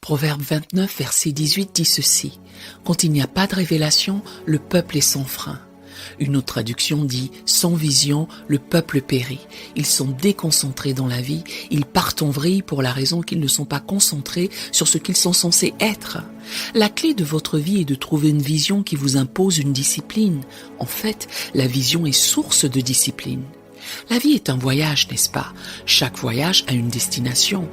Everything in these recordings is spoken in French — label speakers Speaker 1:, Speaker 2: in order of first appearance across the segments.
Speaker 1: Proverbe 29, verset 18 dit ceci: « Quand il n'y a pas de révélation, le peuple est sans frein. » Une autre traduction dit « Sans vision, le peuple périt. » Ils sont déconcentrés dans la vie, ils partent en vrille pour la raison qu'ils ne sont pas concentrés sur ce qu'ils sont censés être. La clé de votre vie est de trouver une vision qui vous impose une discipline. En fait, la vision est source de discipline. La vie est un voyage, n'est-ce pas? Chaque voyage a une destination.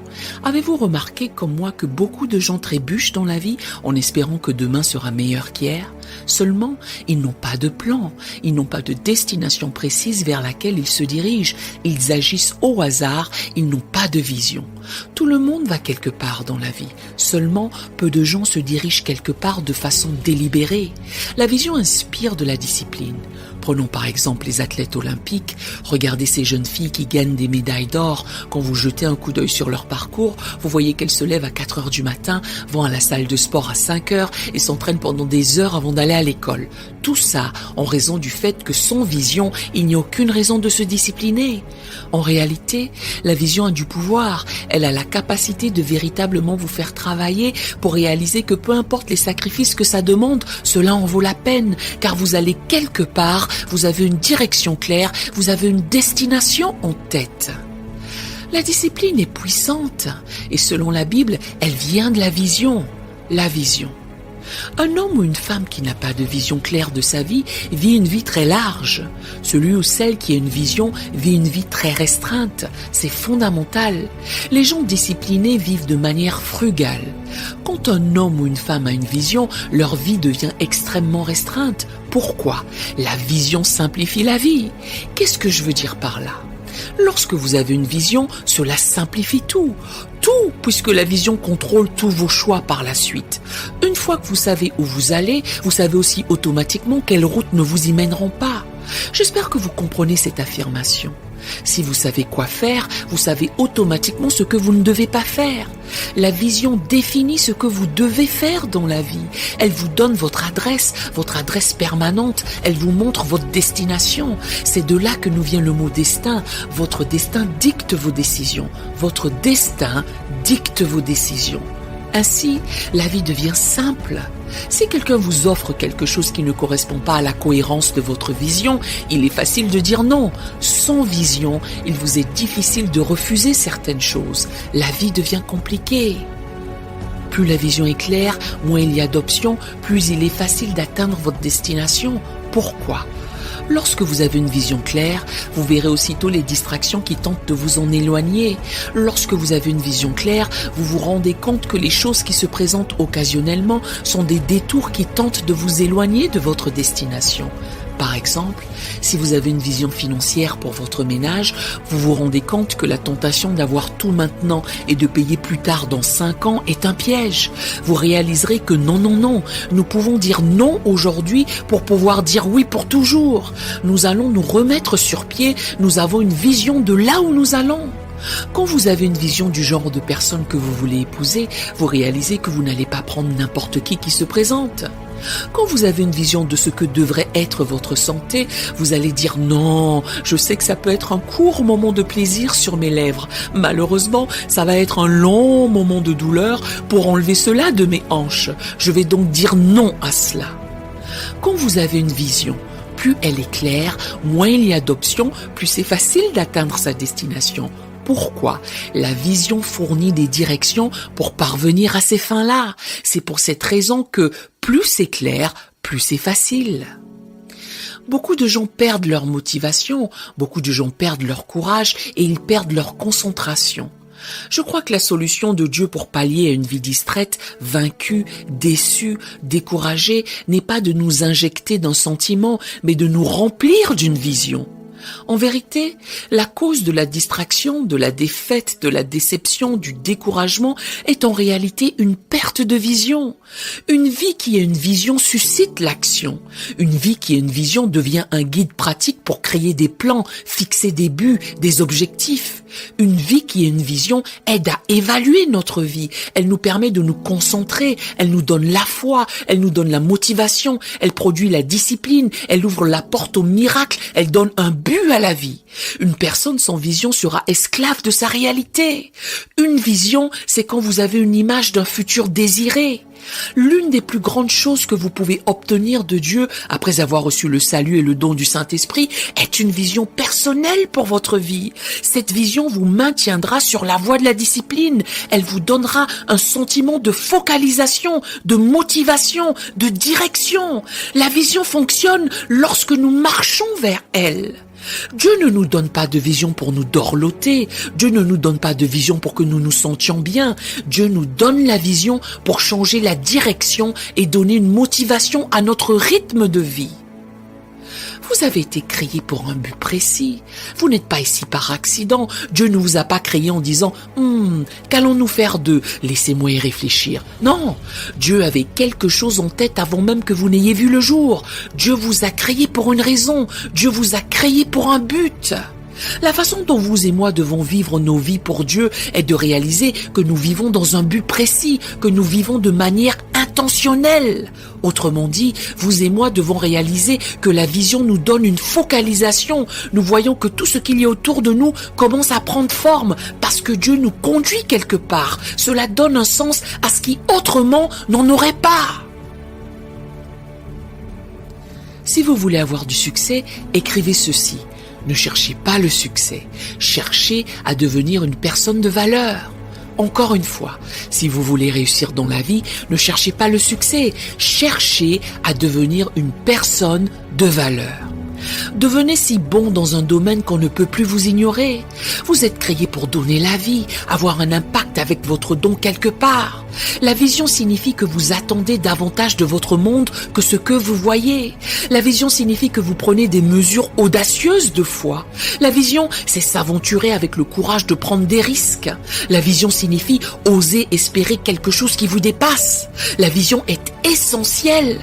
Speaker 1: Avez-vous remarqué comme moi que beaucoup de gens trébuchent dans la vie en espérant que demain sera meilleur qu'hier? Seulement, ils n'ont pas de plan, ils n'ont pas de destination précise vers laquelle ils se dirigent. Ils agissent au hasard, ils n'ont pas de vision. Tout le monde va quelque part dans la vie. Seulement, peu de gens se dirigent quelque part de façon délibérée. La vision inspire de la discipline. Prenons par exemple les athlètes olympiques. Regardez ces jeunes filles qui gagnent des médailles d'or. Quand vous jetez un coup d'œil sur leur parcours, vous voyez qu'elles se lèvent à 4 heures du matin, vont à la salle de sport à 5 heures et s'entraînent pendant des heures avant d'aller à l'école. Tout ça en raison du fait que sans vision, il n'y a aucune raison de se discipliner. En réalité, la vision a du pouvoir. Elle a la capacité de véritablement vous faire travailler pour réaliser que peu importe les sacrifices que ça demande, cela en vaut la peine, car vous allez quelque part, vous avez une direction claire, vous avez une destination en tête. La discipline est puissante et selon la Bible, elle vient de la vision. La vision. Un homme ou une femme qui n'a pas de vision claire de sa vie vit une vie très large. Celui ou celle qui a une vision vit une vie très restreinte. C'est fondamental. Les gens disciplinés vivent de manière frugale. Quand un homme ou une femme a une vision, leur vie devient extrêmement restreinte. Pourquoi? La vision simplifie la vie. Qu'est-ce que je veux dire par là? Lorsque vous avez une vision, cela simplifie tout. Tout, puisque la vision contrôle tous vos choix par la suite. Une fois que vous savez où vous allez, vous savez aussi automatiquement quelles routes ne vous y mèneront pas. J'espère que vous comprenez cette affirmation. Si vous savez quoi faire, vous savez automatiquement ce que vous ne devez pas faire. La vision définit ce que vous devez faire dans la vie. Elle vous donne votre adresse permanente. Elle vous montre votre destination. C'est de là que nous vient le mot destin. Votre destin dicte vos décisions. Votre destin dicte vos décisions. Ainsi, la vie devient simple. Si quelqu'un vous offre quelque chose qui ne correspond pas à la cohérence de votre vision, il est facile de dire non. Sans vision, il vous est difficile de refuser certaines choses. La vie devient compliquée. Plus la vision est claire, moins il y a d'options, plus il est facile d'atteindre votre destination. Pourquoi ? Lorsque vous avez une vision claire, vous verrez aussitôt les distractions qui tentent de vous en éloigner. Lorsque vous avez une vision claire, vous vous rendez compte que les choses qui se présentent occasionnellement sont des détours qui tentent de vous éloigner de votre destination. Par exemple, si vous avez une vision financière pour votre ménage, vous vous rendez compte que la tentation d'avoir tout maintenant et de payer plus tard dans 5 ans est un piège. Vous réaliserez que non, nous pouvons dire non aujourd'hui pour pouvoir dire oui pour toujours. Nous allons nous remettre sur pied, nous avons une vision de là où nous allons. Quand vous avez une vision du genre de personne que vous voulez épouser, vous réalisez que vous n'allez pas prendre n'importe qui se présente. Quand vous avez une vision de ce que devrait être votre santé, vous allez dire non, je sais que ça peut être un court moment de plaisir sur mes lèvres. Malheureusement, ça va être un long moment de douleur pour enlever cela de mes hanches. Je vais donc dire non à cela. Quand vous avez une vision, plus elle est claire, moins il y a d'options, plus c'est facile d'atteindre sa destination. Pourquoi? La vision fournit des directions pour parvenir à ces fins-là. C'est pour cette raison que plus c'est clair, plus c'est facile. Beaucoup de gens perdent leur motivation, beaucoup de gens perdent leur courage et ils perdent leur concentration. Je crois que la solution de Dieu pour pallier à une vie distraite, vaincue, déçue, découragée, n'est pas de nous injecter d'un sentiment, mais de nous remplir d'une vision. En vérité, la cause de la distraction, de la défaite, de la déception, du découragement est en réalité une perte de vision. Une vie qui a une vision suscite l'action. Une vie qui a une vision devient un guide pratique pour créer des plans, fixer des buts, des objectifs. Une vie qui a une vision aide à évaluer notre vie. Elle nous permet de nous concentrer, elle nous donne la foi, elle nous donne la motivation, elle produit la discipline, elle ouvre la porte au miracle, elle donne un but but à la vie. Une personne sans vision sera esclave de sa réalité. Une vision, c'est quand vous avez une image d'un futur désiré. L'une des plus grandes choses que vous pouvez obtenir de Dieu après avoir reçu le salut et le don du Saint-Esprit est une vision personnelle pour votre vie. Cette vision vous maintiendra sur la voie de la discipline. Elle vous donnera un sentiment de focalisation, de motivation, de direction. La vision fonctionne lorsque nous marchons vers elle. Dieu ne nous donne pas de vision pour nous dorloter. Dieu ne nous donne pas de vision pour que nous nous sentions bien. Dieu nous donne la vision pour changer la direction et donner une motivation à notre rythme de vie. Vous avez été créé pour un but précis. Vous n'êtes pas ici par accident. Dieu ne vous a pas créé en disant « Qu'allons-nous faire d'eux? Laissez-moi y réfléchir. » Non, Dieu avait quelque chose en tête avant même que vous n'ayez vu le jour. Dieu vous a créé pour une raison. Dieu vous a créé pour un but. La façon dont vous et moi devons vivre nos vies pour Dieu est de réaliser que nous vivons dans un but précis, que nous vivons de manière intentionnelle. Autrement dit, vous et moi devons réaliser que la vision nous donne une focalisation. Nous voyons que tout ce qu'il y a autour de nous commence à prendre forme parce que Dieu nous conduit quelque part. Cela donne un sens à ce qui autrement n'en aurait pas. Si vous voulez avoir du succès, écrivez ceci. Ne cherchez pas le succès, cherchez à devenir une personne de valeur. Encore une fois, si vous voulez réussir dans la vie, ne cherchez pas le succès, cherchez à devenir une personne de valeur. Devenez si bon dans un domaine qu'on ne peut plus vous ignorer. Vous êtes créé pour donner la vie, avoir un impact avec votre don quelque part. La vision signifie que vous attendez davantage de votre monde que ce que vous voyez. La vision signifie que vous prenez des mesures audacieuses de foi. La vision, c'est s'aventurer avec le courage de prendre des risques. La vision signifie oser espérer quelque chose qui vous dépasse. La vision est essentielle.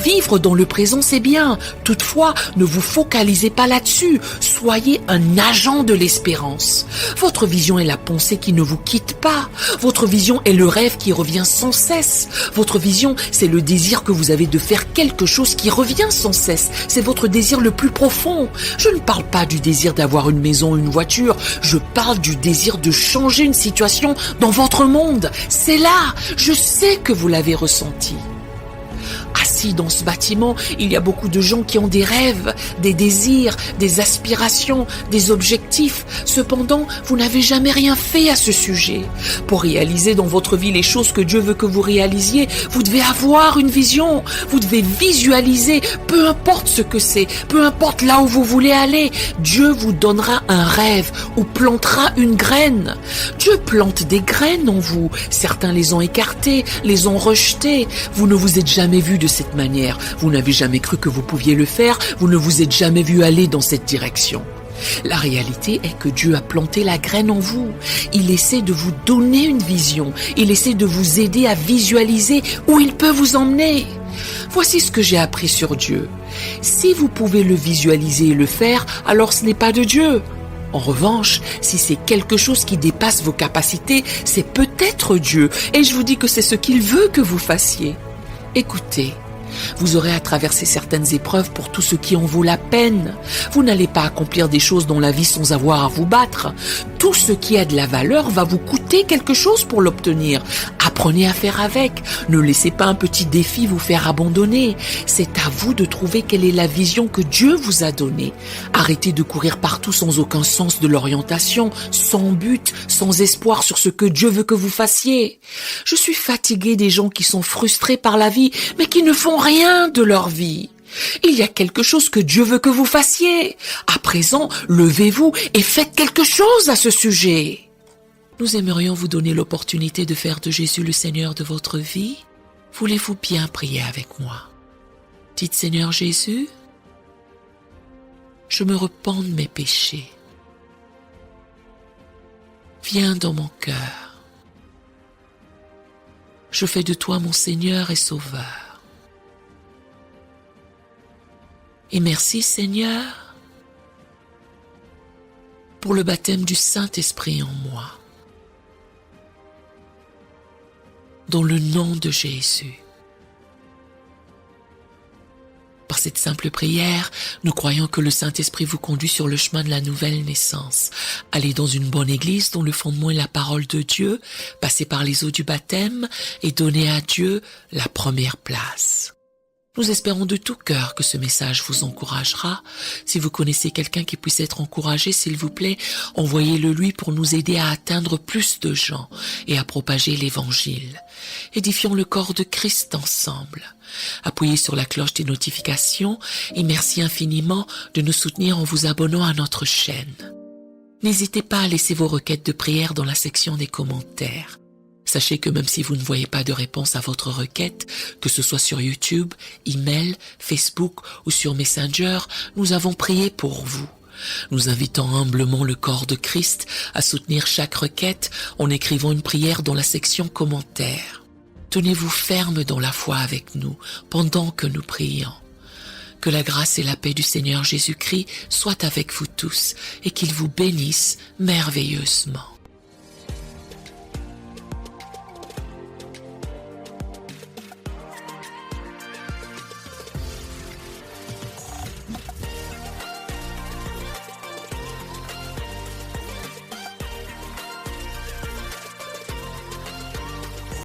Speaker 1: Vivre dans le présent, c'est bien. Toutefois, ne vous focalisez pas là-dessus. Soyez un agent de l'espérance. Votre vision est la pensée qui ne vous quitte pas. Votre vision est le rêve qui revient sans cesse. Votre vision, c'est le désir que vous avez de faire quelque chose qui revient sans cesse. C'est votre désir le plus profond. Je ne parle pas du désir d'avoir une maison, une voiture. Je parle du désir de changer une situation dans votre monde. C'est là. Je sais que vous l'avez ressenti. Assis dans ce bâtiment, il y a beaucoup de gens qui ont des rêves, des désirs, des aspirations, des objectifs. Cependant, vous n'avez jamais rien fait à ce sujet. Pour réaliser dans votre vie les choses que Dieu veut que vous réalisiez, vous devez avoir une vision. Vous devez visualiser, peu importe ce que c'est, peu importe là où vous voulez aller. Dieu vous donnera un rêve ou plantera une graine. Dieu plante des graines en vous. Certains les ont écartées, les ont rejetées. Vous ne vous êtes jamais vu de cette manière. Vous n'avez jamais cru que vous pouviez le faire. Vous ne vous êtes jamais vu aller dans cette direction. La réalité est que Dieu a planté la graine en vous. Il essaie de vous donner une vision. Il essaie de vous aider à visualiser où il peut vous emmener. Voici ce que j'ai appris sur Dieu. Si vous pouvez le visualiser et le faire, alors ce n'est pas de Dieu. En revanche, si c'est quelque chose qui dépasse vos capacités, c'est peut-être Dieu. Et je vous dis que c'est ce qu'il veut que vous fassiez. Écoutez, vous aurez à traverser certaines épreuves pour tout ce qui en vaut la peine. Vous n'allez pas accomplir des choses dans la vie sans avoir à vous battre. Tout ce qui a de la valeur va vous coûter quelque chose pour l'obtenir. Apprenez à faire avec. Ne laissez pas un petit défi vous faire abandonner. C'est à vous de trouver quelle est la vision que Dieu vous a donnée. Arrêtez de courir partout sans aucun sens de l'orientation, sans but, sans espoir sur ce que Dieu veut que vous fassiez. Je suis fatiguée des gens qui sont frustrés par la vie, mais qui ne font rien de leur vie. Il y a quelque chose que Dieu veut que vous fassiez. À présent, levez-vous et faites quelque chose à ce sujet. Nous aimerions vous donner l'opportunité de faire de Jésus le Seigneur de votre vie. Voulez-vous bien prier avec moi? Dites: Seigneur Jésus, je me repens de mes péchés. Viens dans mon cœur. Je fais de toi mon Seigneur et Sauveur. Et merci Seigneur pour le baptême du Saint-Esprit en moi. Dans le nom de Jésus. Parce cette simple prière, nous croyons que le Saint-Esprit vous conduit sur le chemin de la nouvelle naissance. Allez dans une bonne église dont le fondement est la parole de Dieu, passez par les eaux du baptême et donnez à Dieu la première place. Nous espérons de tout cœur que ce message vous encouragera. Si vous connaissez quelqu'un qui puisse être encouragé, s'il vous plaît, envoyez-le lui pour nous aider à atteindre plus de gens et à propager l'Évangile. Édifions le corps de Christ ensemble. Appuyez sur la cloche des notifications et merci infiniment de nous soutenir en vous abonnant à notre chaîne. N'hésitez pas à laisser vos requêtes de prière dans la section des commentaires. Sachez que même si vous ne voyez pas de réponse à votre requête, que ce soit sur YouTube, email, Facebook ou sur Messenger, nous avons prié pour vous. Nous invitons humblement le corps de Christ à soutenir chaque requête en écrivant une prière dans la section commentaires. Tenez-vous ferme dans la foi avec nous pendant que nous prions. Que la grâce et la paix du Seigneur Jésus-Christ soient avec vous tous et qu'il vous bénisse merveilleusement.